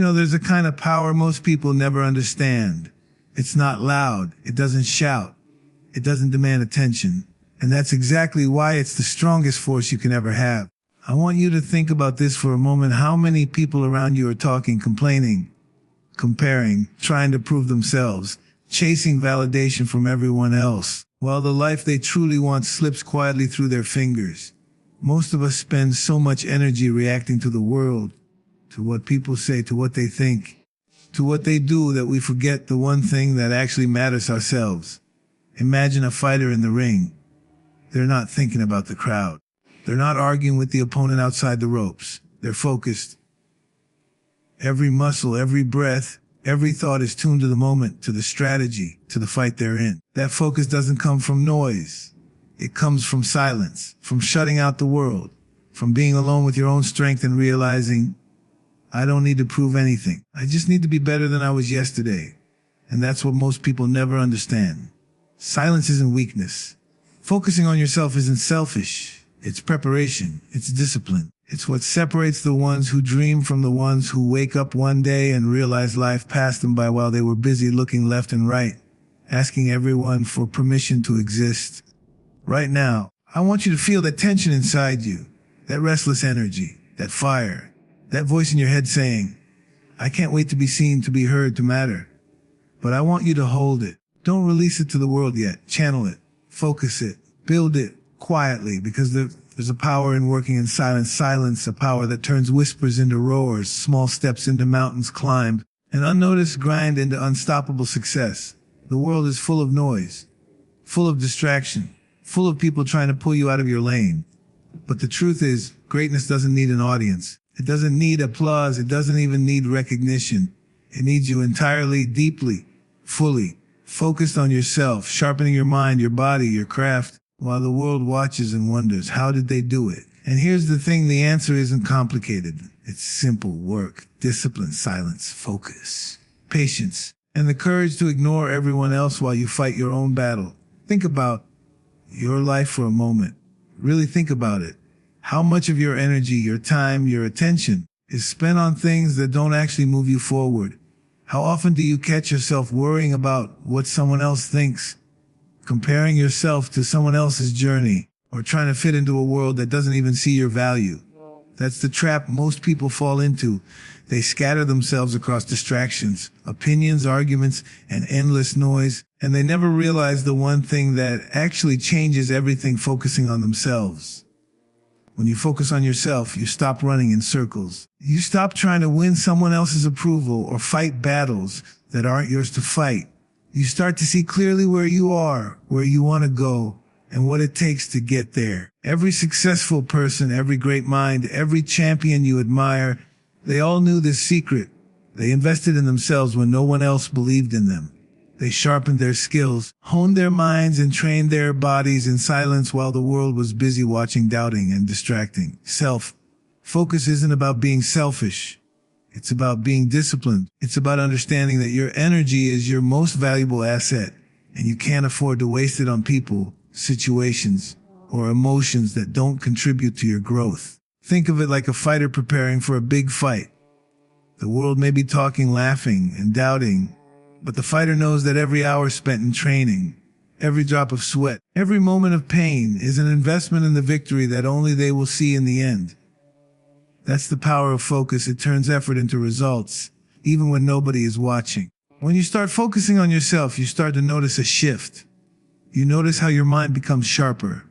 There's a kind of power most people never understand. It's not loud. It doesn't shout. It doesn't demand attention. And that's exactly why it's the strongest force you can ever have. I want you to think about this for a moment. How many people around you are talking, complaining, comparing, trying to prove themselves, chasing validation from everyone else, while the life they truly want slips quietly through their fingers? Most of us spend so much energy reacting to the world, to what people say, to what they think, to what they do, that we forget the one thing that actually matters: ourselves. Imagine a fighter in the ring. They're not thinking about the crowd. They're not arguing with the opponent outside the ropes. They're focused. Every muscle, every breath, every thought is tuned to the moment, to the strategy, to the fight they're in. That focus doesn't come from noise. It comes from silence, from shutting out the world, from being alone with your own strength and realizing, I don't need to prove anything. I just need to be better than I was yesterday. And that's what most people never understand. Silence isn't weakness. Focusing on yourself isn't selfish. It's preparation. It's discipline. It's what separates the ones who dream from the ones who wake up one day and realize life passed them by while they were busy looking left and right, asking everyone for permission to exist. Right now, I want you to feel that tension inside you, that restless energy, that fire, that voice in your head saying, I can't wait to be seen, to be heard, to matter. But I want you to hold it. Don't release it to the world yet. Channel it. Focus it. Build it quietly, because there's a power in working in silence. Silence, a power that turns whispers into roars, small steps into mountains climbed, and unnoticed grind into unstoppable success. The world is full of noise, full of distraction, full of people trying to pull you out of your lane. But the truth is, greatness doesn't need an audience. It doesn't need applause. It doesn't even need recognition. It needs you entirely, deeply, fully, focused on yourself, sharpening your mind, your body, your craft, while the world watches and wonders, how did they do it? And here's the thing, the answer isn't complicated. It's simple: work, discipline, silence, focus, patience, and the courage to ignore everyone else while you fight your own battle. Think about your life for a moment. Really think about it. How much of your energy, your time, your attention is spent on things that don't actually move you forward? How often do you catch yourself worrying about what someone else thinks, comparing yourself to someone else's journey, or trying to fit into a world that doesn't even see your value? That's the trap most people fall into. They scatter themselves across distractions, opinions, arguments, and endless noise, and they never realize the one thing that actually changes everything: focusing on themselves. When you focus on yourself, you stop running in circles. You stop trying to win someone else's approval or fight battles that aren't yours to fight. You start to see clearly where you are, where you want to go, and what it takes to get there. Every successful person, every great mind, every champion you admire, they all knew this secret. They invested in themselves when no one else believed in them. They sharpened their skills, honed their minds, and trained their bodies in silence while the world was busy watching, doubting, and distracting. Focus isn't about being selfish. It's about being disciplined. It's about understanding that your energy is your most valuable asset, and you can't afford to waste it on people, situations, or emotions that don't contribute to your growth. Think of it like a fighter preparing for a big fight. The world may be talking, laughing, and doubting, but the fighter knows that every hour spent in training, every drop of sweat, every moment of pain is an investment in the victory that only they will see in the end. That's the power of focus. It turns effort into results, even when nobody is watching. When you start focusing on yourself, you start to notice a shift. You notice how your mind becomes sharper,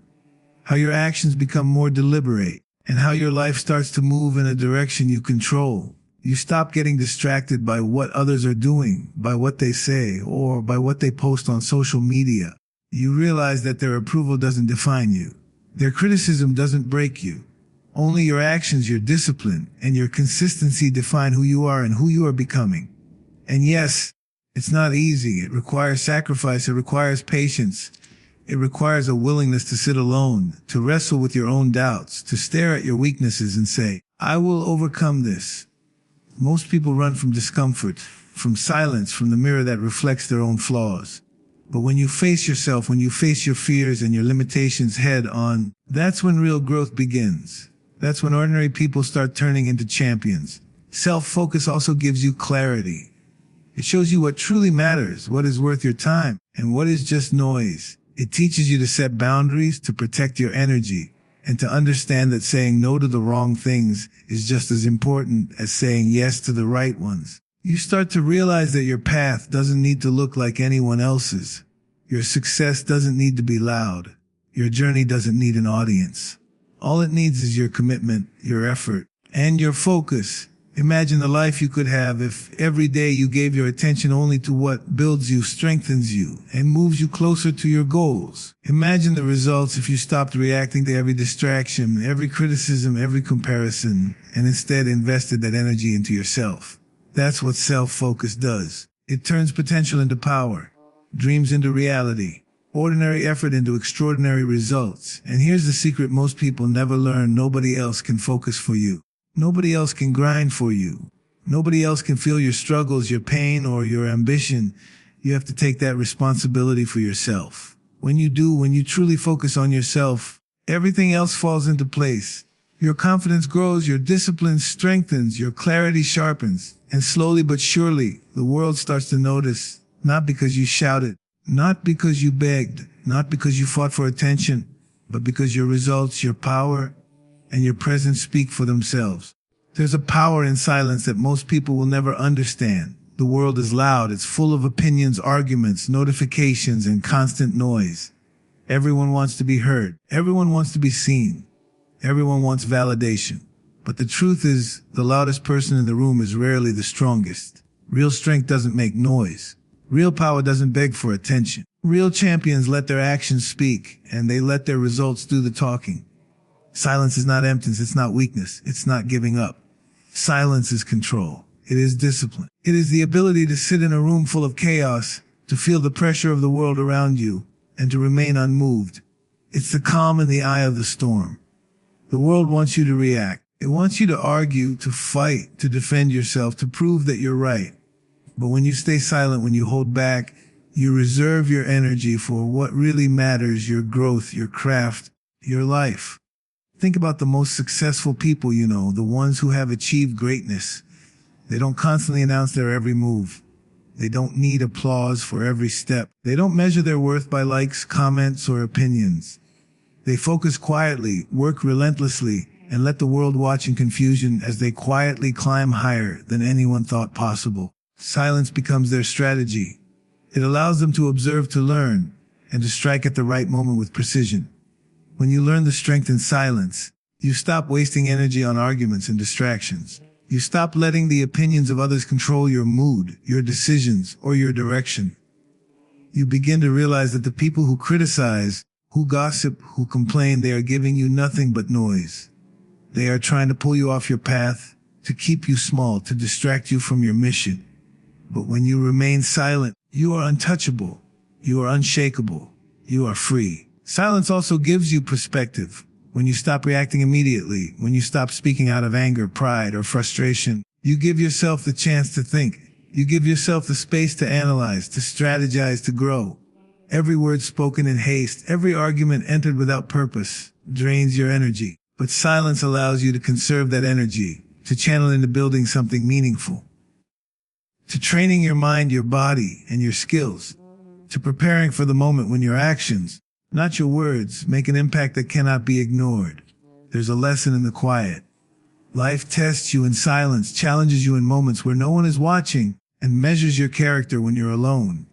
how your actions become more deliberate, and how your life starts to move in a direction you control. You stop getting distracted by what others are doing, by what they say, or by what they post on social media. You realize that their approval doesn't define you. Their criticism doesn't break you. Only your actions, your discipline, and your consistency define who you are and who you are becoming. And yes, it's not easy. It requires sacrifice. It requires patience. It requires a willingness to sit alone, to wrestle with your own doubts, to stare at your weaknesses and say, I will overcome this. Most people run from discomfort, from silence, from the mirror that reflects their own flaws. But when you face yourself, when you face your fears and your limitations head on, that's when real growth begins. That's when ordinary people start turning into champions. Self-focus also gives you clarity. It shows you what truly matters, what is worth your time, and what is just noise. It teaches you to set boundaries, to protect your energy, and to understand that saying no to the wrong things is just as important as saying yes to the right ones. You start to realize that your path doesn't need to look like anyone else's. Your success doesn't need to be loud. Your journey doesn't need an audience. All it needs is your commitment, your effort, and your focus. Imagine the life you could have if every day you gave your attention only to what builds you, strengthens you, and moves you closer to your goals. Imagine the results if you stopped reacting to every distraction, every criticism, every comparison, and instead invested that energy into yourself. That's what self-focus does. It turns potential into power, dreams into reality, ordinary effort into extraordinary results. And here's the secret most people never learn: nobody else can focus for you. Nobody else can grind for you. Nobody else can feel your struggles, your pain, or your ambition. You have to take that responsibility for yourself. When you do, when you truly focus on yourself, everything else falls into place. Your confidence grows, your discipline strengthens, your clarity sharpens, and slowly but surely, the world starts to notice, not because you shouted, not because you begged, not because you fought for attention, but because your results, your power, and your presence speak for themselves. There's a power in silence that most people will never understand. The world is loud. It's full of opinions, arguments, notifications, and constant noise. Everyone wants to be heard. Everyone wants to be seen. Everyone wants validation. But the truth is, the loudest person in the room is rarely the strongest. Real strength doesn't make noise. Real power doesn't beg for attention. Real champions let their actions speak, and they let their results do the talking. Silence is not emptiness, it's not weakness, it's not giving up. Silence is control. It is discipline. It is the ability to sit in a room full of chaos, to feel the pressure of the world around you, and to remain unmoved. It's the calm in the eye of the storm. The world wants you to react. It wants you to argue, to fight, to defend yourself, to prove that you're right. But when you stay silent, when you hold back, you reserve your energy for what really matters: your growth, your craft, your life. Think about the most successful people you know, the ones who have achieved greatness. They don't constantly announce their every move. They don't need applause for every step. They don't measure their worth by likes, comments, or opinions. They focus quietly, work relentlessly, and let the world watch in confusion as they quietly climb higher than anyone thought possible. Silence becomes their strategy. It allows them to observe, to learn, and to strike at the right moment with precision. When you learn the strength in silence, you stop wasting energy on arguments and distractions. You stop letting the opinions of others control your mood, your decisions, or your direction. You begin to realize that the people who criticize, who gossip, who complain, they are giving you nothing but noise. They are trying to pull you off your path, to keep you small, to distract you from your mission. But when you remain silent, you are untouchable. You are unshakable. You are free. Silence also gives you perspective. When you stop reacting immediately, when you stop speaking out of anger, pride, or frustration, you give yourself the chance to think. You give yourself the space to analyze, to strategize, to grow. Every word spoken in haste, every argument entered without purpose, drains your energy. But silence allows you to conserve that energy, to channel into building something meaningful, to training your mind, your body, and your skills, to preparing for the moment when your actions, not your words, make an impact that cannot be ignored. There's a lesson in the quiet. Life tests you in silence, challenges you in moments where no one is watching, and measures your character when you're alone.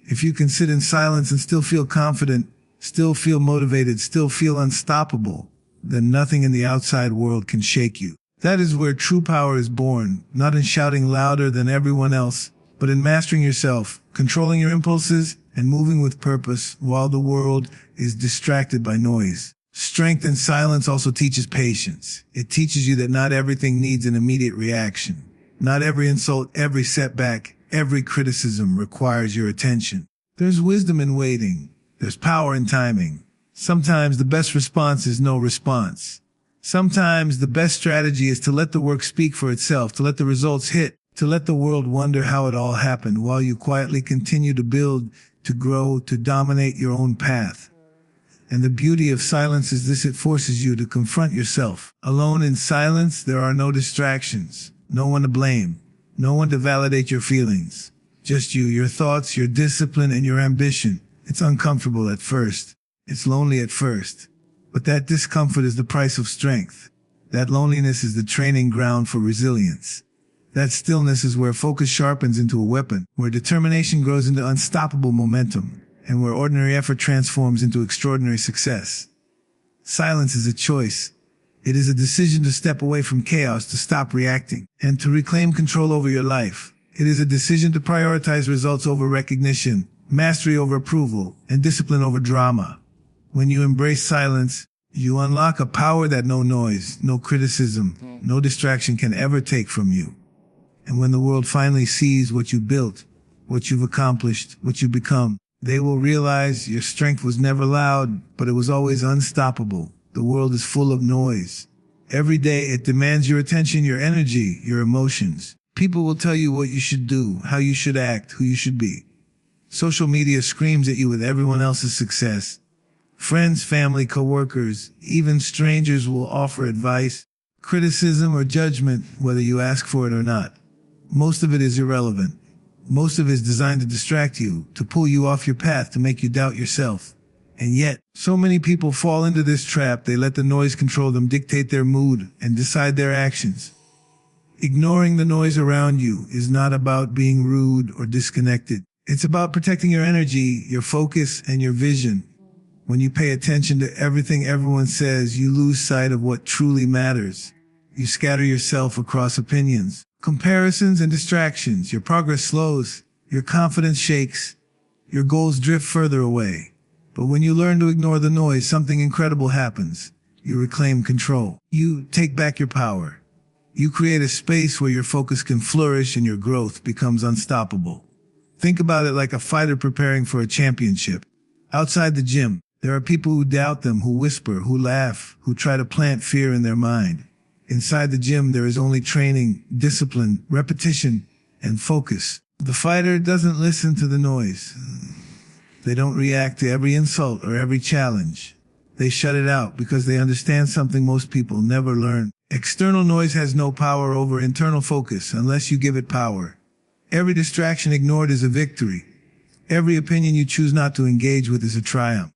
If you can sit in silence and still feel confident, still feel motivated, still feel unstoppable, then nothing in the outside world can shake you. That is where true power is born, not in shouting louder than everyone else, but in mastering yourself, controlling your impulses, and moving with purpose while the world is distracted by noise. Strength in silence also teaches patience. It teaches you that not everything needs an immediate reaction. Not every insult, every setback, every criticism requires your attention. There's wisdom in waiting. There's power in timing. Sometimes the best response is no response. Sometimes the best strategy is to let the work speak for itself, to let the results hit, to let the world wonder how it all happened while you quietly continue to build, to grow, to dominate your own path. And the beauty of silence is this: it forces you to confront yourself. Alone in silence, there are no distractions. No one to blame. No one to validate your feelings. Just you, your thoughts, your discipline, and your ambition. It's uncomfortable at first. It's lonely at first. But that discomfort is the price of strength. That loneliness is the training ground for resilience. That stillness is where focus sharpens into a weapon, where determination grows into unstoppable momentum, and where ordinary effort transforms into extraordinary success. Silence is a choice. It is a decision to step away from chaos, to stop reacting, and to reclaim control over your life. It is a decision to prioritize results over recognition, mastery over approval, and discipline over drama. When you embrace silence, you unlock a power that no noise, no criticism, no distraction can ever take from you. And when the world finally sees what you built, what you've accomplished, what you've become, they will realize your strength was never loud, but it was always unstoppable. The world is full of noise. Every day it demands your attention, your energy, your emotions. People will tell you what you should do, how you should act, who you should be. Social media screams at you with everyone else's success. Friends, family, coworkers, even strangers will offer advice, criticism, or judgment, whether you ask for it or not. Most of it is irrelevant. Most of it is designed to distract you, to pull you off your path, to make you doubt yourself. And yet, so many people fall into this trap. They let the noise control them, dictate their mood, and decide their actions. Ignoring the noise around you is not about being rude or disconnected. It's about protecting your energy, your focus, and your vision. When you pay attention to everything everyone says, you lose sight of what truly matters. You scatter yourself across opinions, comparisons, and distractions. Your progress slows, your confidence shakes, your goals drift further away. But when you learn to ignore the noise, something incredible happens. You reclaim control. You take back your power. You create a space where your focus can flourish and your growth becomes unstoppable. Think about it like a fighter preparing for a championship. Outside the gym, there are people who doubt them, who whisper, who laugh, who try to plant fear in their mind. Inside the gym, there is only training, discipline, repetition, and focus. The fighter doesn't listen to the noise. They don't react to every insult or every challenge. They shut it out because they understand something most people never learn. External noise has no power over internal focus unless you give it power. Every distraction ignored is a victory. Every opinion you choose not to engage with is a triumph.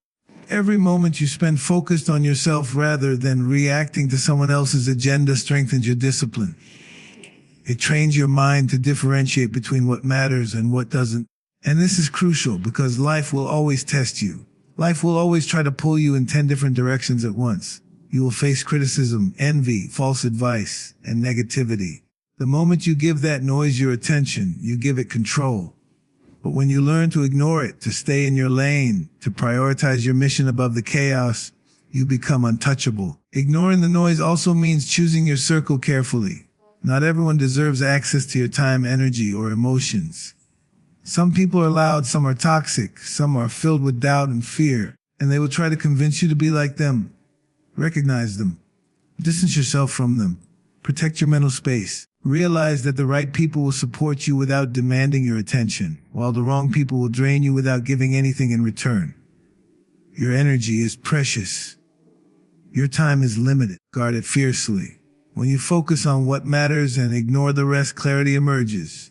Every moment you spend focused on yourself rather than reacting to someone else's agenda strengthens your discipline. It trains your mind to differentiate between what matters and what doesn't. And this is crucial because life will always test you. Life will always try to pull you in 10 different directions at once. You will face criticism, envy, false advice, and negativity. The moment you give that noise your attention, you give it control. But when you learn to ignore it, to stay in your lane, to prioritize your mission above the chaos, you become untouchable. Ignoring the noise also means choosing your circle carefully. Not everyone deserves access to your time, energy, or emotions. Some people are loud, some are toxic, some are filled with doubt and fear, and they will try to convince you to be like them. Recognize them. Distance yourself from them. Protect your mental space. Realize that the right people will support you without demanding your attention, while the wrong people will drain you without giving anything in return. Your energy is precious. Your time is limited. Guard it fiercely. When you focus on what matters and ignore the rest, clarity emerges.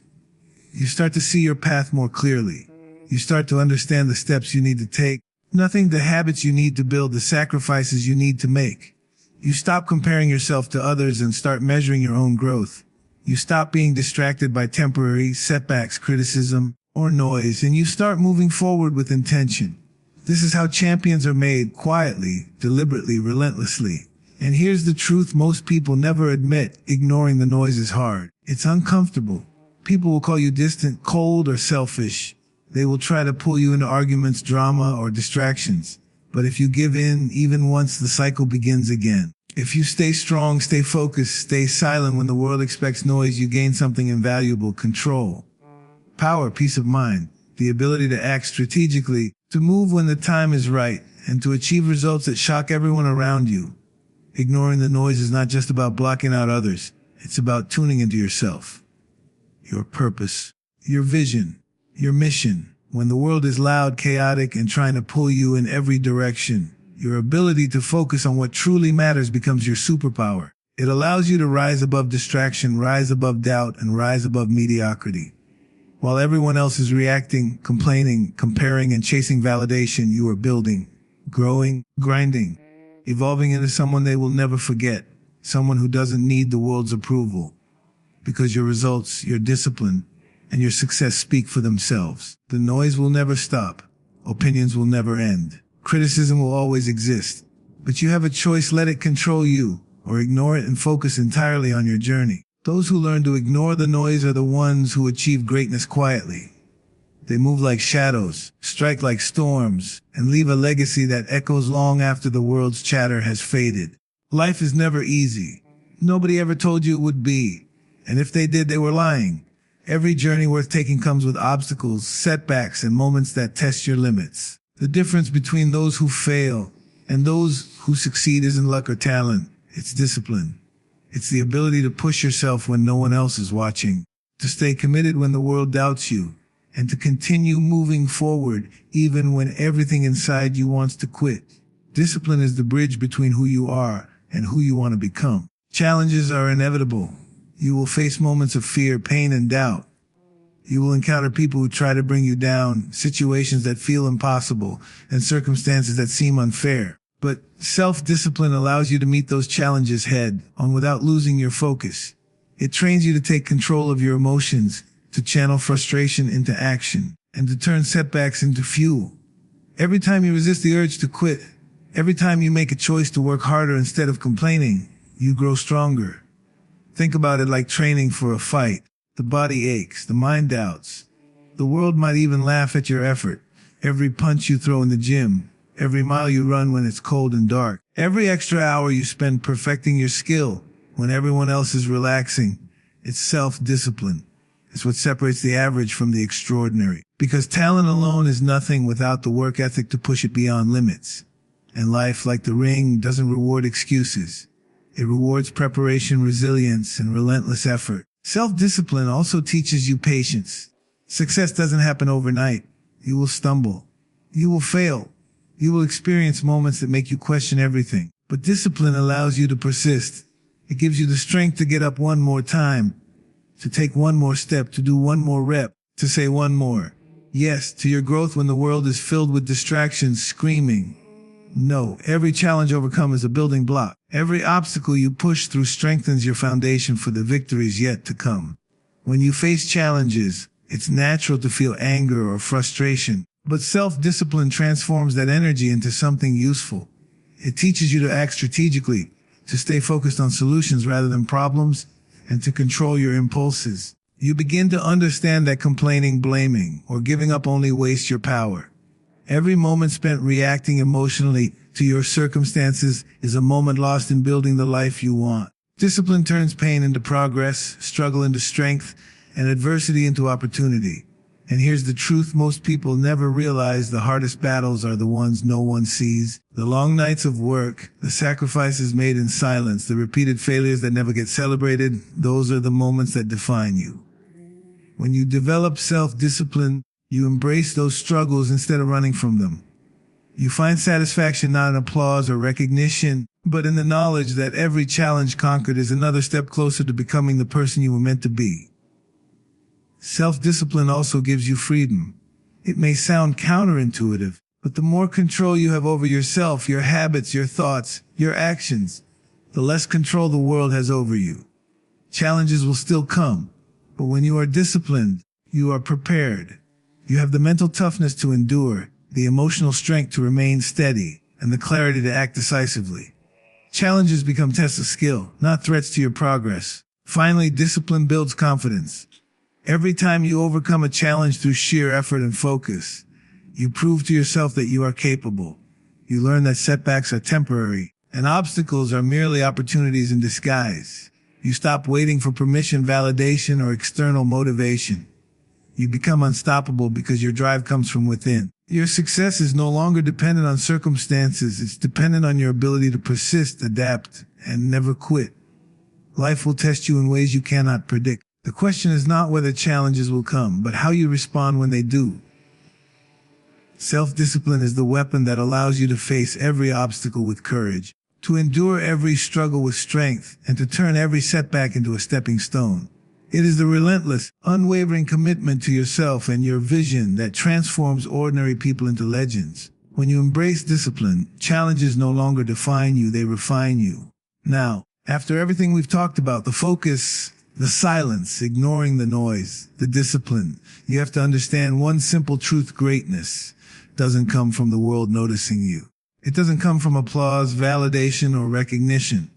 You start to see your path more clearly. You start to understand the steps you need to take, the habits you need to build, the sacrifices you need to make. You stop comparing yourself to others and start measuring your own growth. You stop being distracted by temporary setbacks, criticism, or noise, and you start moving forward with intention. This is how champions are made, quietly, deliberately, relentlessly. And here's the truth most people never admit: ignoring the noise is hard. It's uncomfortable. People will call you distant, cold, or selfish. They will try to pull you into arguments, drama, or distractions. But if you give in, even once, the cycle begins again. If you stay strong, stay focused, stay silent when the world expects noise, you gain something invaluable: control, power, peace of mind, the ability to act strategically, to move when the time is right, and to achieve results that shock everyone around you. Ignoring the noise is not just about blocking out others. It's about tuning into yourself, your purpose, your vision, your mission. When the world is loud, chaotic, and trying to pull you in every direction, your ability to focus on what truly matters becomes your superpower. It allows you to rise above distraction, rise above doubt, and rise above mediocrity. While everyone else is reacting, complaining, comparing, and chasing validation, you are building, growing, grinding, evolving into someone they will never forget, someone who doesn't need the world's approval. Because your results, your discipline, and your success speak for themselves. The noise will never stop. Opinions will never end. Criticism will always exist. But you have a choice: let it control you, or ignore it and focus entirely on your journey. Those who learn to ignore the noise are the ones who achieve greatness quietly. They move like shadows, strike like storms, and leave a legacy that echoes long after the world's chatter has faded. Life is never easy. Nobody ever told you it would be. And if they did, they were lying. Every journey worth taking comes with obstacles, setbacks, and moments that test your limits. The difference between those who fail and those who succeed isn't luck or talent. It's discipline. It's the ability to push yourself when no one else is watching, to stay committed when the world doubts you, and to continue moving forward even when everything inside you wants to quit. Discipline is the bridge between who you are and who you want to become. Challenges are inevitable. You will face moments of fear, pain, and doubt. You will encounter people who try to bring you down, situations that feel impossible, and circumstances that seem unfair. But self-discipline allows you to meet those challenges head on without losing your focus. It trains you to take control of your emotions, to channel frustration into action, and to turn setbacks into fuel. Every time you resist the urge to quit, every time you make a choice to work harder instead of complaining, you grow stronger. Think about it like training for a fight. The body aches, the mind doubts. The world might even laugh at your effort. Every punch you throw in the gym, every mile you run when it's cold and dark, every extra hour you spend perfecting your skill when everyone else is relaxing. It's self-discipline. It's what separates the average from the extraordinary. Because talent alone is nothing without the work ethic to push it beyond limits. And life, like the ring, doesn't reward excuses. It rewards preparation, resilience, and relentless effort. Self-discipline also teaches you patience. Success doesn't happen overnight. You will stumble. You will fail. You will experience moments that make you question everything. But discipline allows you to persist. It gives you the strength to get up one more time, to take one more step, to do one more rep, to say one more yes to your growth when the world is filled with distractions screaming no. Every challenge overcome is a building block. Every obstacle you push through strengthens your foundation for the victories yet to come. When you face challenges, it's natural to feel anger or frustration, but self-discipline transforms that energy into something useful. It teaches you to act strategically, to stay focused on solutions rather than problems, and to control your impulses. You begin to understand that complaining, blaming, or giving up only waste your power. Every moment spent reacting emotionally to your circumstances is a moment lost in building the life you want. Discipline turns pain into progress, struggle into strength, and adversity into opportunity. And here's the truth most people never realize: the hardest battles are the ones no one sees. The long nights of work, the sacrifices made in silence, the repeated failures that never get celebrated, those are the moments that define you. When you develop self-discipline, you embrace those struggles instead of running from them. You find satisfaction not in applause or recognition, but in the knowledge that every challenge conquered is another step closer to becoming the person you were meant to be. Self-discipline also gives you freedom. It may sound counterintuitive, but the more control you have over yourself, your habits, your thoughts, your actions, the less control the world has over you. Challenges will still come, but when you are disciplined, you are prepared. You have the mental toughness to endure, the emotional strength to remain steady, and the clarity to act decisively. Challenges become tests of skill, not threats to your progress. Finally, discipline builds confidence. Every time you overcome a challenge through sheer effort and focus, you prove to yourself that you are capable. You learn that setbacks are temporary, and obstacles are merely opportunities in disguise. You stop waiting for permission, validation, or external motivation. You become unstoppable because your drive comes from within. Your success is no longer dependent on circumstances. It's dependent on your ability to persist, adapt, and never quit. Life will test you in ways you cannot predict. The question is not whether challenges will come, but how you respond when they do. Self-discipline is the weapon that allows you to face every obstacle with courage. to endure every struggle with strength, and to turn every setback into a stepping stone. It is the relentless, unwavering commitment to yourself and your vision that transforms ordinary people into legends. When you embrace discipline, challenges no longer define you, they refine you. Now, after everything we've talked about, the focus, the silence, ignoring the noise, the discipline, you have to understand one simple truth: greatness doesn't come from the world noticing you. It doesn't come from applause, validation, or recognition.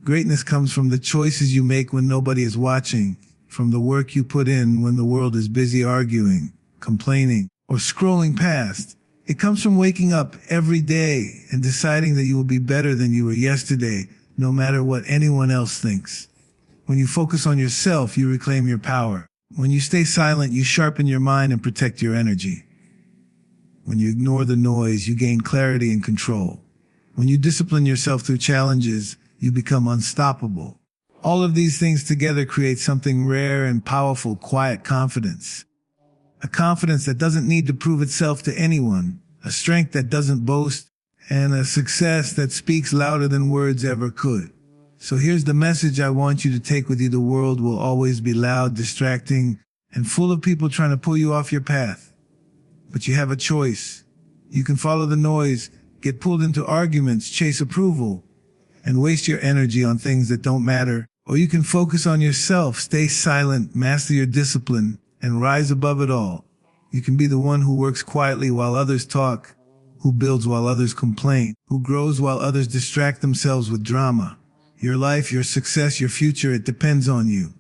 Greatness comes from the choices you make when nobody is watching, from the work you put in when the world is busy arguing, complaining, or scrolling past. It comes from waking up every day and deciding that you will be better than you were yesterday, no matter what anyone else thinks. When you focus on yourself, you reclaim your power. When you stay silent, you sharpen your mind and protect your energy. When you ignore the noise, you gain clarity and control. When you discipline yourself through challenges, you become unstoppable. All of these things together create something rare and powerful: quiet confidence. A confidence that doesn't need to prove itself to anyone, a strength that doesn't boast, and a success that speaks louder than words ever could. So here's the message I want you to take with you: the world will always be loud, distracting, and full of people trying to pull you off your path. But you have a choice. You can follow the noise, get pulled into arguments, chase approval, and waste your energy on things that don't matter. Or you can focus on yourself, stay silent, master your discipline, and rise above it all. You can be the one who works quietly while others talk, who builds while others complain, who grows while others distract themselves with drama. Your life, your success, your future, it depends on you.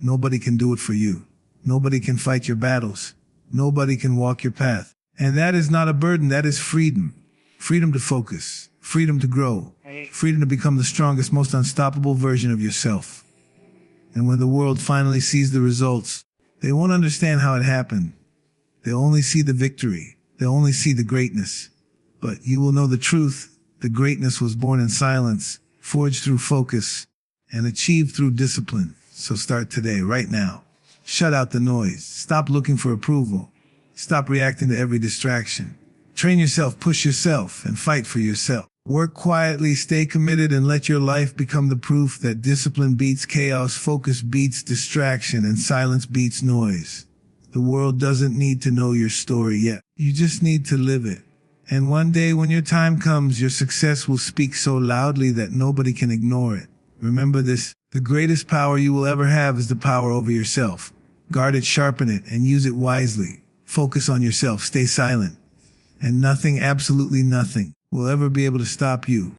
Nobody can do it for you. Nobody can fight your battles. Nobody can walk your path. And that is not a burden, that is freedom. Freedom to focus, freedom to grow, freedom to become the strongest, most unstoppable version of yourself. And when the world finally sees the results, they won't understand how it happened. They'll only see the victory. They'll only see the greatness. But you will know the truth. The greatness was born in silence, forged through focus, and achieved through discipline. So start today, right now. Shut out the noise. Stop looking for approval. Stop reacting to every distraction. Train yourself, push yourself, and fight for yourself. Work quietly, stay committed, and let your life become the proof that discipline beats chaos, focus beats distraction, and silence beats noise. The world doesn't need to know your story yet. You just need to live it. And one day when your time comes, your success will speak so loudly that nobody can ignore it. Remember this: the greatest power you will ever have is the power over yourself. Guard it, sharpen it, and use it wisely. Focus on yourself, stay silent, and nothing, absolutely nothing, will ever be able to stop you.